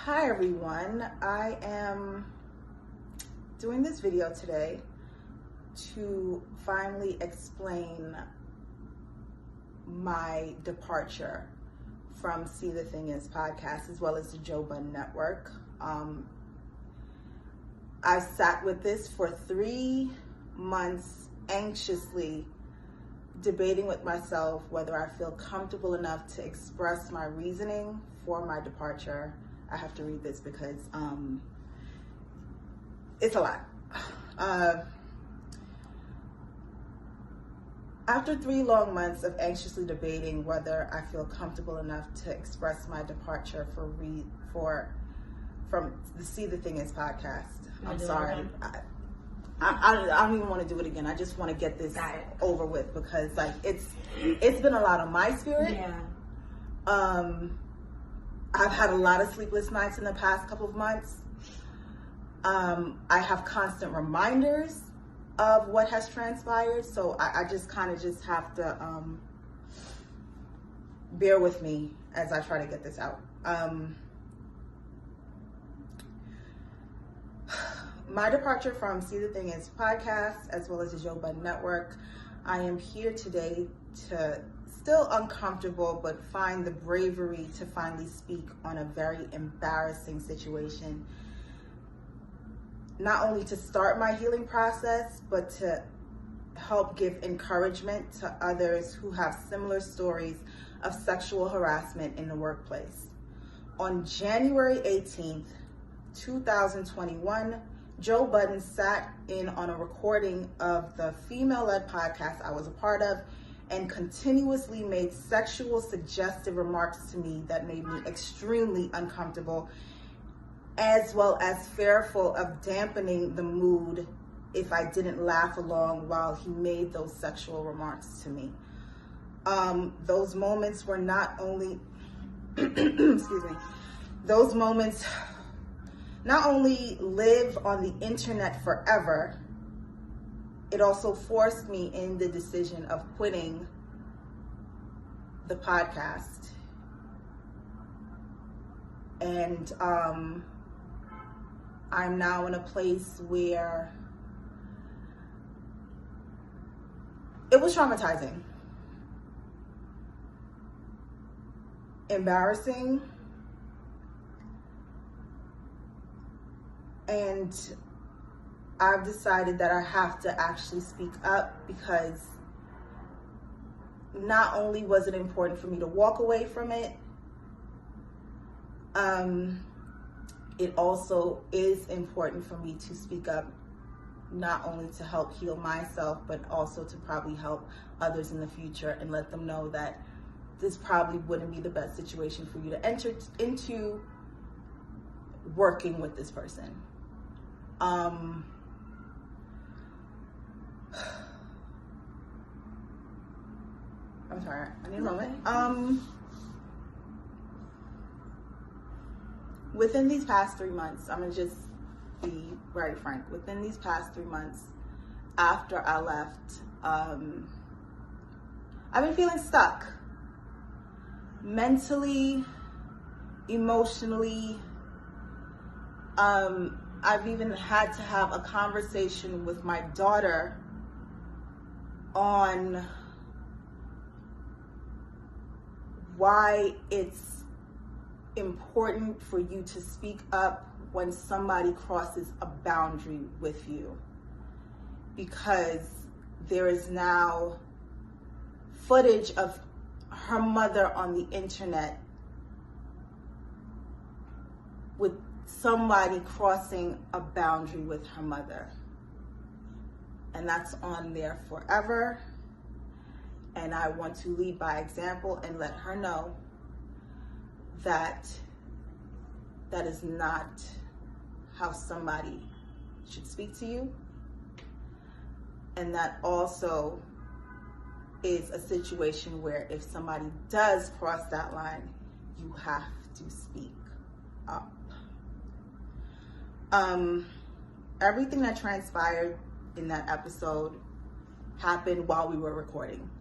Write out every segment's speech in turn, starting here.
Hi everyone, I am doing this video today to finally explain my departure from See the Thing Is podcast as well as the Joe Budden Network. I sat with this for 3 months anxiously debating with myself whether I feel comfortable enough to express my reasoning for my departure. I have to read this because it's a lot. After 3 long months of anxiously debating whether I feel comfortable enough to express my departure from the See the Thing Is podcast. I'm sorry. I don't even want to do it again. I just want to get this over with because it's been a lot on my spirit. Yeah. I've had a lot of sleepless nights in the past couple of months. I have constant reminders of what has transpired, so I just kind of just have to bear with me as I try to get this out. My departure from See the Thing Is podcast, as well as the Joe Budden Network, I am here today to still uncomfortable, but find the bravery to finally speak on a very embarrassing situation. Not only to start my healing process, but to help give encouragement to others who have similar stories of sexual harassment in the workplace. On January 18th, 2021, Joe Budden sat in on a recording of the female-led podcast I was a part of and continuously made sexual suggestive remarks to me that made me extremely uncomfortable, as well as fearful of dampening the mood if I didn't laugh along while he made those sexual remarks to me. Those moments were not only, excuse me, those moments not only live on the internet forever, it also forced me in the decision of quitting the podcast. And I'm now in a place where it was traumatizing, embarrassing, and I've decided that I have to actually speak up because not only was it important for me to walk away from it, it also is important for me to speak up, not only to help heal myself, but also to probably help others in the future and let them know that this probably wouldn't be the best situation for you to enter into working with this person. I'm sorry, I need a moment. Within these past 3 months, I'm gonna just be very frank. Within these past 3 months, after I left, I've been feeling stuck. Mentally, emotionally. I've even had to have a conversation with my daughter on why it's important for you to speak up when somebody crosses a boundary with you, because there is now footage of her mother on the internet with somebody crossing a boundary with her mother, and that's on there forever. And I want to lead by example and let her know that that is not how somebody should speak to you. And that also is a situation where if somebody does cross that line, you have to speak up. Everything that transpired in that episode happened while we were recording.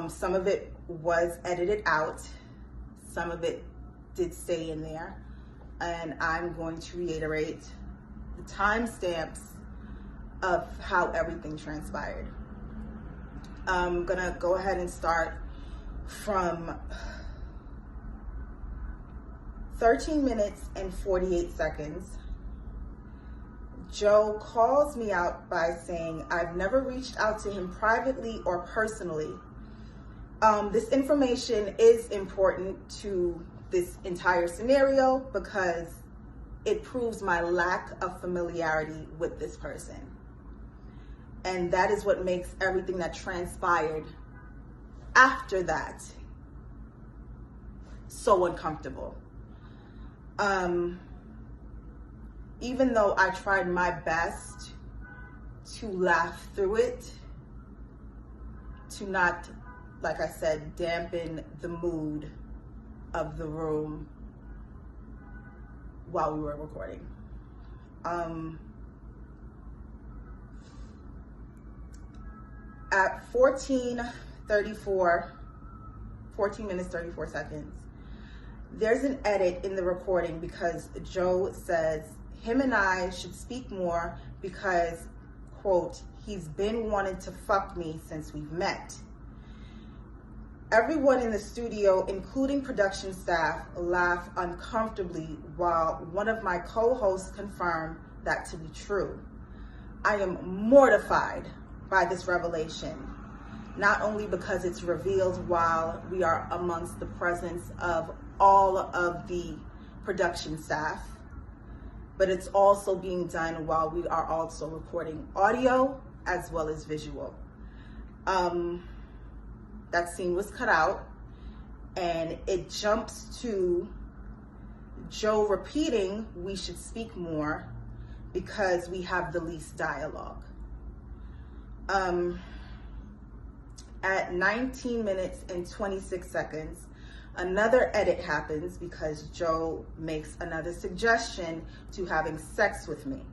Some of it was edited out. Some of it did say in there, and I'm going to reiterate the timestamps of how everything transpired. I'm gonna go ahead and start from 13 minutes and 48 seconds. Joe calls me out by saying, I've never reached out to him privately or personally. This information is important to this entire scenario because it proves my lack of familiarity with this person. And that is what makes everything that transpired after that so uncomfortable. Even though I tried my best to laugh through it, to not, like I said, dampen the mood of the room while we were recording. At 14 minutes 34 seconds, there's an edit in the recording because Joe says him and I should speak more because, quote, he's been wanting to fuck me since we've met. Everyone in the studio, including production staff, laugh uncomfortably while one of my co-hosts confirmed that to be true. I am mortified by this revelation, not only because it's revealed while we are amongst the presence of all of the production staff, but it's also being done while we are also recording audio as well as visual. That scene was cut out, and it jumps to Joe repeating, we should speak more because we have the least dialogue. At 19 minutes and 26 seconds, another edit happens because Joe makes another suggestion to having sex with me.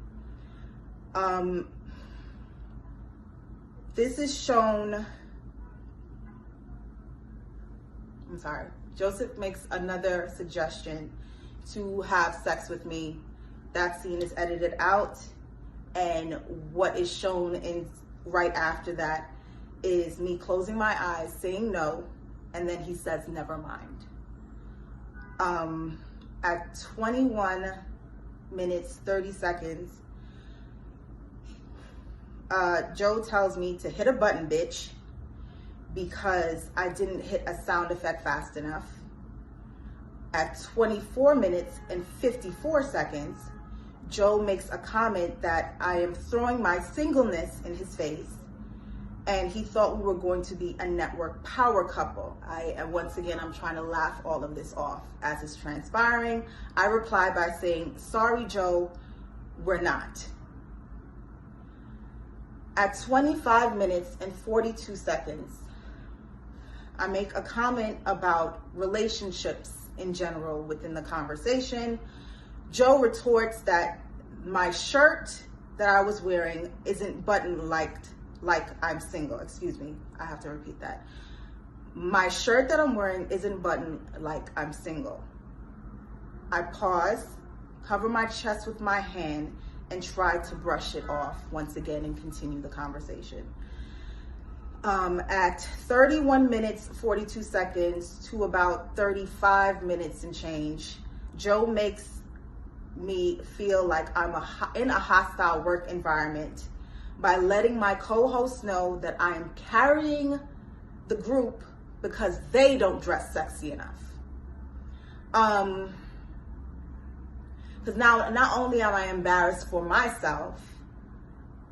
This is shown, Joseph makes another suggestion to have sex with me. That scene is edited out, and what is shown in right after that is me closing my eyes, saying no, and then he says, never mind. At 21 minutes, 30 seconds, Joe tells me to hit a button, bitch, because I didn't hit a sound effect fast enough. At 24 minutes and 54 seconds, Joe makes a comment that I am throwing my singleness in his face, and he thought we were going to be a network power couple. And once again, I'm trying to laugh all of this off. As it's transpiring, I reply by saying, sorry, Joe, we're not. At 25 minutes and 42 seconds, I make a comment about relationships in general within the conversation. Joe retorts that my shirt that I was wearing isn't buttoned like I'm single. Excuse me, I have to repeat that. My shirt that I'm wearing isn't buttoned like I'm single. I pause, cover my chest with my hand, and try to brush it off once again and continue the conversation. At 31 minutes, 42 seconds to about 35 minutes and change, Joe makes me feel like I'm in a hostile work environment by letting my co-hosts know that I am carrying the group because they don't dress sexy enough. Because now, not only am I embarrassed for myself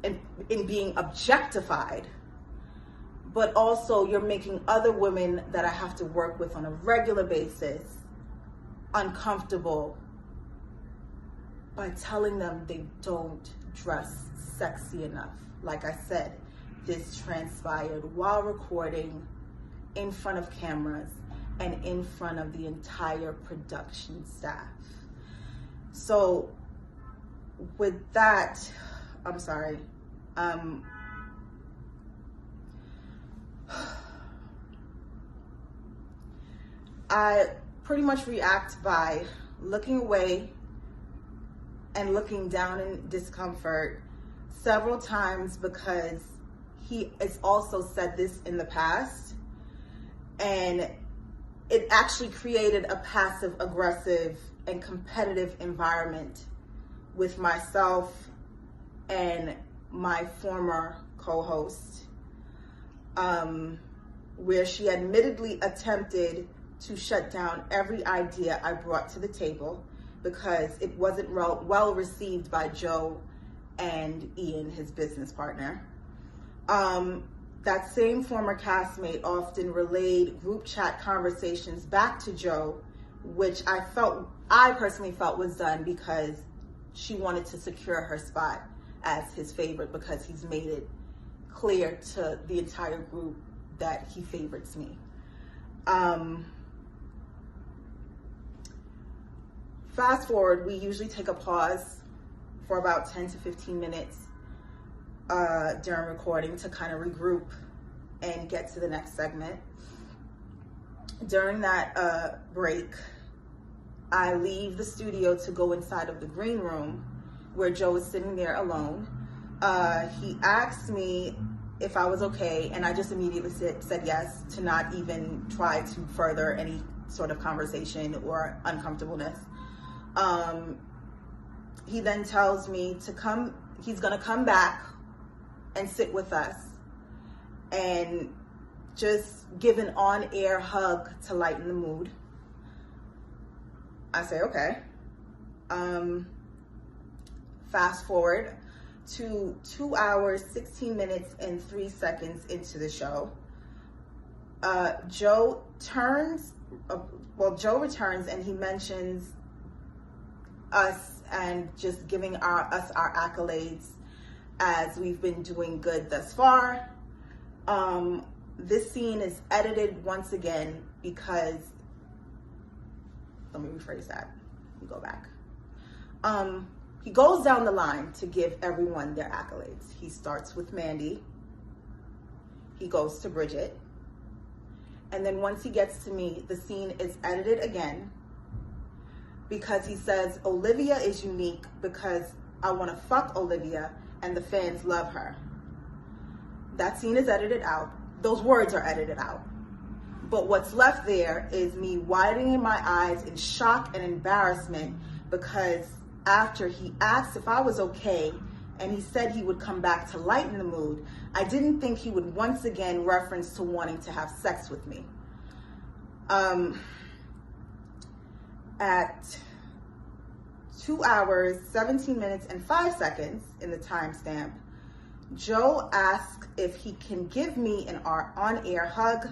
in being objectified, but also you're making other women that I have to work with on a regular basis uncomfortable by telling them they don't dress sexy enough. Like I said, this transpired while recording, in front of cameras, and in front of the entire production staff. So with that, I'm sorry. pretty much react by looking away and looking down in discomfort several times, because he has also said this in the past, and it actually created a passive aggressive and competitive environment with myself and my former co-host, where she admittedly attempted to shut down every idea I brought to the table because it wasn't well received by Joe and Ian, his business partner. That same former castmate often relayed group chat conversations back to Joe, which I personally felt was done because she wanted to secure her spot as his favorite, because he's made it clear to the entire group that he favorites me. Fast forward, we usually take a pause for about 10 to 15 minutes during recording to kind of regroup and get to the next segment. During that break, I leave the studio to go inside of the green room where Joe is sitting there alone. He asked me if I was okay, and I just immediately said yes, to not even try to further any sort of conversation or uncomfortableness. He then tells me he's gonna come back and sit with us and just give an on-air hug to lighten the mood. I say, okay. Fast forward to 2 hours, 16 minutes, and 3 seconds into the show. Joe returns and he mentions us and just giving us our accolades as we've been doing good thus far. This scene is edited once again because, let me rephrase that, let me go back. He goes down the line to give everyone their accolades. He starts with Mandy, he goes to Bridget, and then once he gets to me, the scene is edited again because he says Olivia is unique because I want to fuck Olivia and the fans love her. That scene is edited out. Those words are edited out. But what's left there is me widening my eyes in shock and embarrassment, because after he asked if I was okay and he said he would come back to lighten the mood, I didn't think he would once again reference to wanting to have sex with me. At 2 hours, 17 minutes, and 5 seconds in the timestamp, Joe asks if he can give me an on-air hug.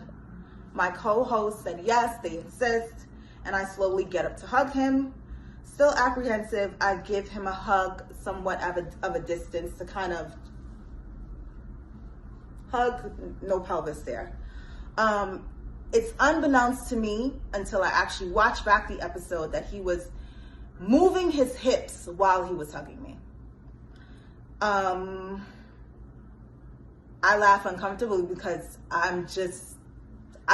My co-host said yes, they insist, and I slowly get up to hug him. Still apprehensive, I give him a hug somewhat of a distance to kind of hug, no pelvis there. It's unbeknownst to me until I actually watch back the episode that he was moving his hips while he was hugging me. I laugh uncomfortably because I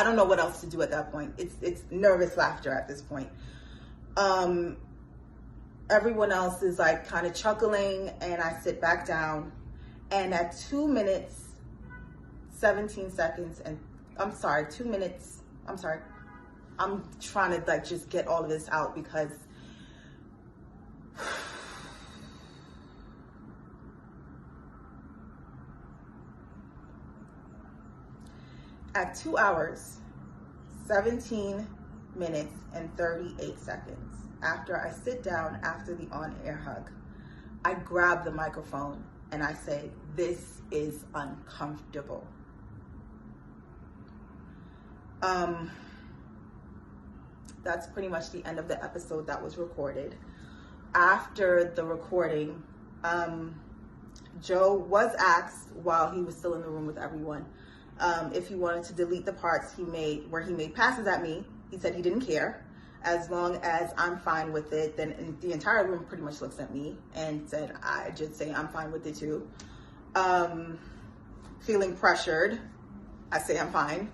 don't know what else to do at that point. It's nervous laughter at this point. Everyone else is like kind of chuckling, and I sit back down, and at 2 minutes, 17 seconds, and I'm trying to like just get all of this out because at 2 hours, 17 minutes, and 38 seconds, after I sit down after the on-air hug, I grab the microphone and I say, "This is uncomfortable." That's pretty much the end of the episode that was recorded. After the recording, Joe was asked while he was still in the room with everyone if he wanted to delete the parts where he made passes at me. He said he didn't care. As long as I'm fine with it, then the entire room pretty much looks at me and said, I just say I'm fine with it too. Feeling pressured, I say I'm fine.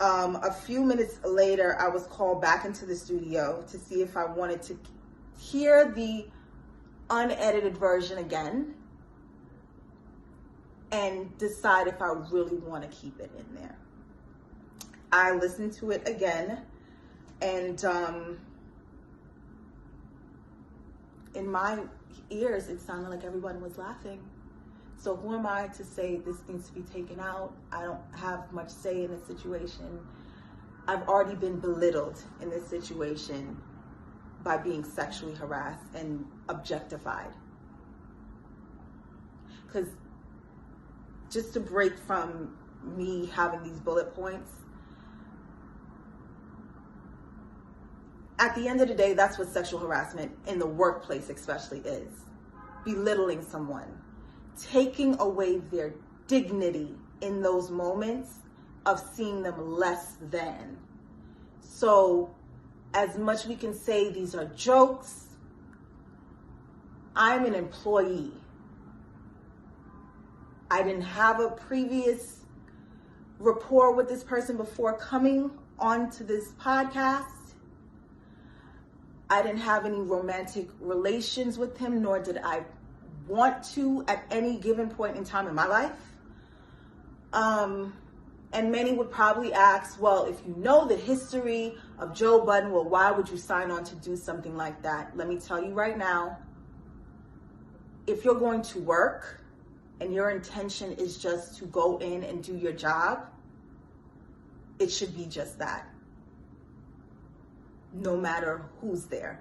A few minutes later, I was called back into the studio to see if I wanted to hear the unedited version again and decide if I really want to keep it in there. I listened to it again, and in my ears, it sounded like everyone was laughing. So who am I to say this needs to be taken out? I don't have much say in this situation. I've already been belittled in this situation by being sexually harassed and objectified. Because just to break from me having these bullet points, at the end of the day, that's what sexual harassment in the workplace especially is. Belittling someone, taking away their dignity in those moments of seeing them less than. So as much we can say these are jokes, I'm an employee. I didn't have a previous rapport with this person before coming onto this podcast. I didn't have any romantic relations with him, nor did I want to at any given point in time in my life. And many would probably ask, well, if you know the history of Joe Budden, well, why would you sign on to do something like that? Let me tell you right now, if you're going to work and your intention is just to go in and do your job, it should be just that, no matter who's there.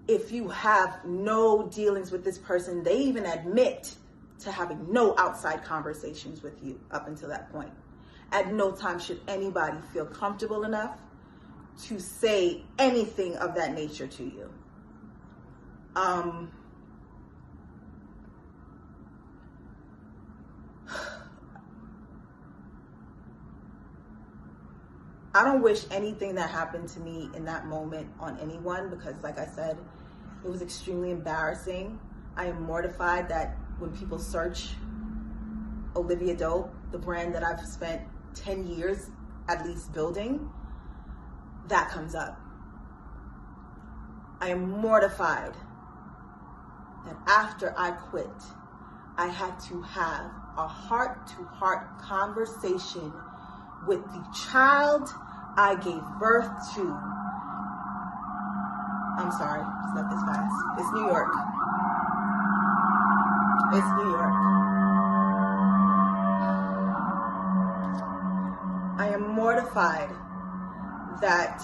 If you have no dealings with this person, they even admit to having no outside conversations with you up until that point. At no time should anybody feel comfortable enough to say anything of that nature to you. I don't wish anything that happened to me in that moment on anyone, because like I said, it was extremely embarrassing. I am mortified that when people search Olivia Dope, the brand that I've spent 10 years at least building, that comes up. I am mortified that after I quit, I had to have a heart-to-heart conversation with the child I gave birth to. I'm sorry, it's not this fast. It's New York. It's New York. I am mortified that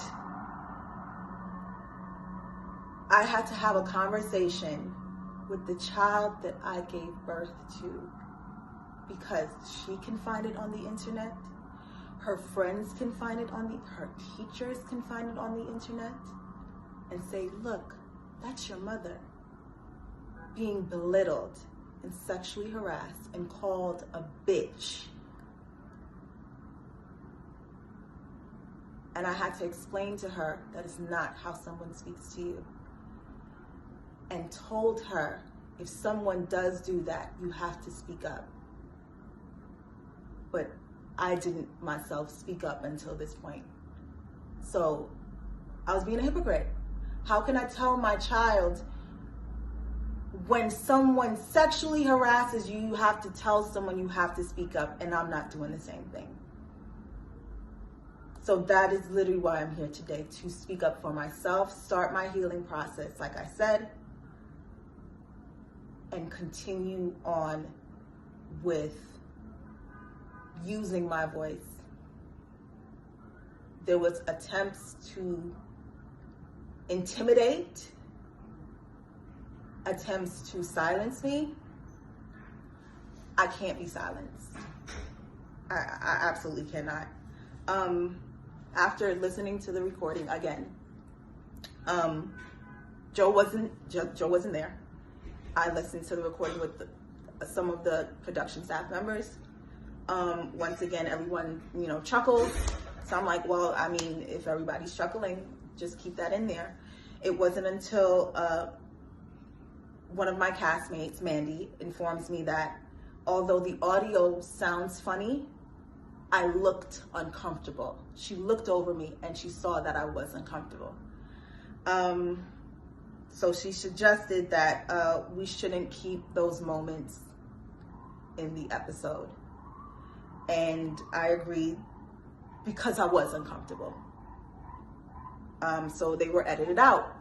I had to have a conversation with the child that I gave birth to, because she can find it on the internet. Her friends can find it her teachers can find it on the internet and say, look, that's your mother being belittled and sexually harassed and called a bitch. And I had to explain to her that is not how someone speaks to you. And told her, if someone does do that, you have to speak up. But I didn't myself speak up until this point. So I was being a hypocrite. How can I tell my child, when someone sexually harasses you, you have to tell someone you have to speak up, and I'm not doing the same thing? So that is literally why I'm here today, to speak up for myself, start my healing process, like I said, and continue on with using my voice. There was attempts to intimidate, attempts to silence me. I can't be silenced. I absolutely cannot. After listening to the recording again, Joe wasn't there. I listened to the recording with some of the production staff members. Once again, everyone, chuckles. So I'm like, well, I mean, if everybody's chuckling, just keep that in there. It wasn't until one of my castmates, Mandy, informs me that, although the audio sounds funny, I looked uncomfortable. She looked over me and she saw that I was uncomfortable. So she suggested that we shouldn't keep those moments in the episode. And I agreed because I was uncomfortable. So they were edited out.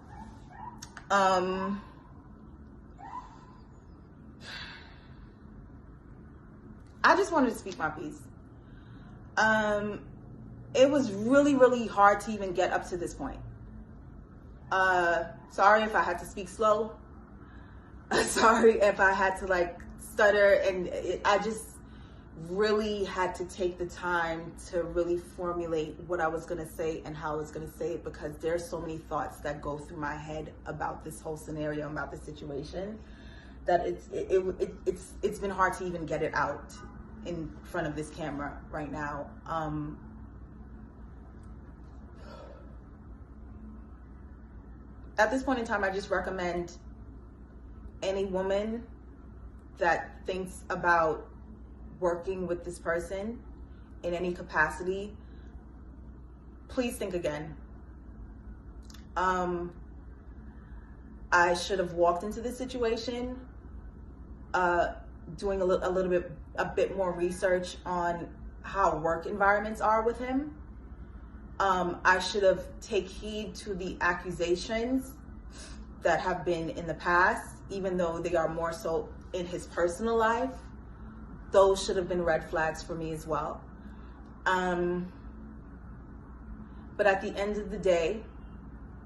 I just wanted to speak my piece. It was really, really hard to even get up to this point. Sorry if I had to speak slow. Sorry if I had to like stutter, and I just really had to take the time to really formulate what I was going to say and how I was going to say it, because there's so many thoughts that go through my head about this whole scenario, about the situation, that it's been hard to even get it out in front of this camera right now. At this point in time, I just recommend any woman that thinks about working with this person in any capacity, please think again. I should have walked into this situation doing a bit more research on how work environments are with him. I should have taken heed to the accusations that have been in the past, even though they are more so in his personal life. Those should have been red flags for me as well. But at the end of the day,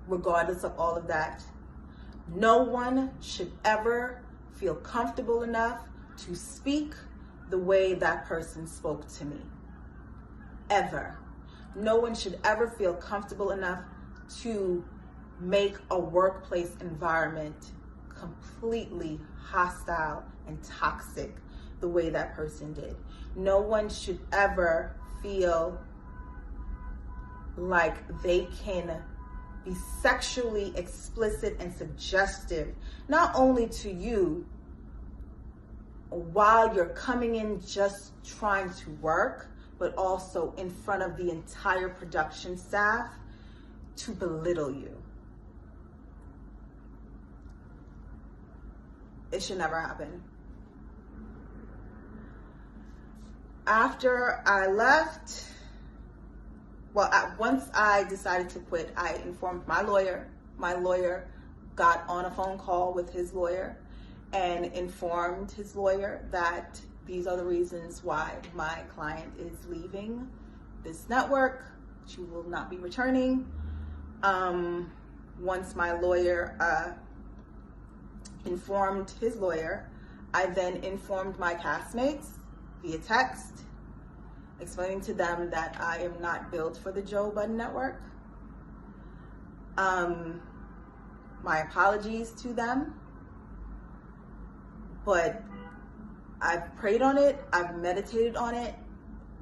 regardless of all of that, no one should ever feel comfortable enough to speak the way that person spoke to me. Ever. No one should ever feel comfortable enough to make a workplace environment completely hostile and toxic the way that person did. No one should ever feel like they can be sexually explicit and suggestive, not only to you while you're coming in just trying to work, but also in front of the entire production staff to belittle you. It should never happen. After I left, once I decided to quit, I informed my lawyer. My lawyer got on a phone call with his lawyer and informed his lawyer that these are the reasons why my client is leaving this network. She will not be returning. Once my lawyer informed his lawyer, I then informed my castmates via text, explaining to them that I am not built for the Joe Budden network. My apologies to them, but I've prayed on it, I've meditated on it,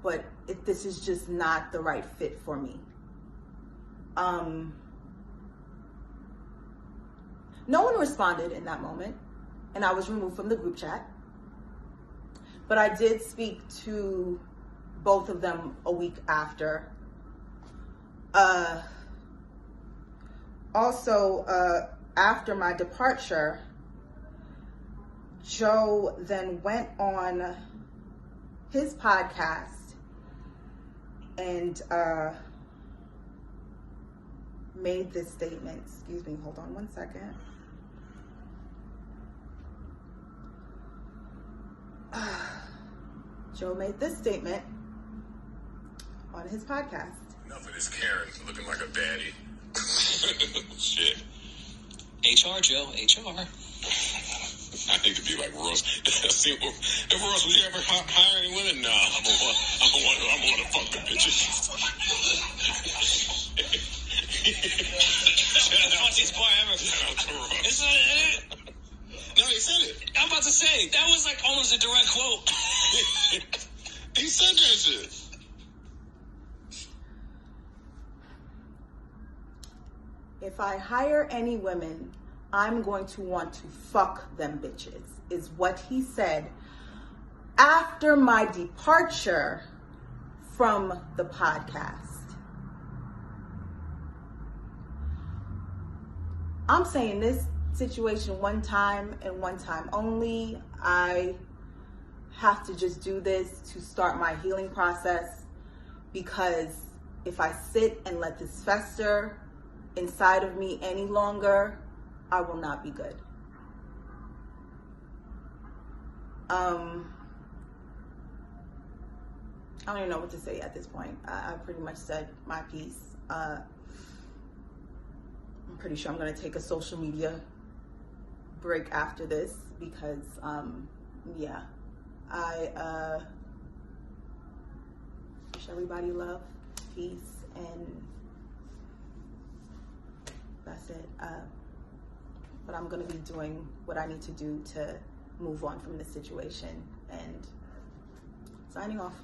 but this is just not the right fit for me. No one responded in that moment, and I was removed from the group chat. But I did speak to both of them a week after. Also, after my departure, Joe then went on his podcast and made this statement. Excuse me, hold on one second. Joe made this statement on his podcast. Enough of this Karen looking like a baddie. Shit. HR, Joe, HR. I need to be like Ross. See, if Ross, was you ever hiring women? Nah, I want to fuck the bitches. The funniest part ever. Shout out to Ross. Is that it? No, he said it. I'm about to say, that was like almost a direct quote. He said that shit. If I hire any women, I'm going to want to fuck them bitches, is what he said after my departure from the podcast. I'm saying this situation one time and one time only. I have to just do this to start my healing process, because if I sit and let this fester inside of me any longer, I will not be good. I don't even know what to say at this point. I pretty much said my piece. I'm pretty sure I'm going to take a social media break after this, because yeah, I wish everybody love, peace, and that's it. But I'm going to be doing what I need to do to move on from this situation, and signing off.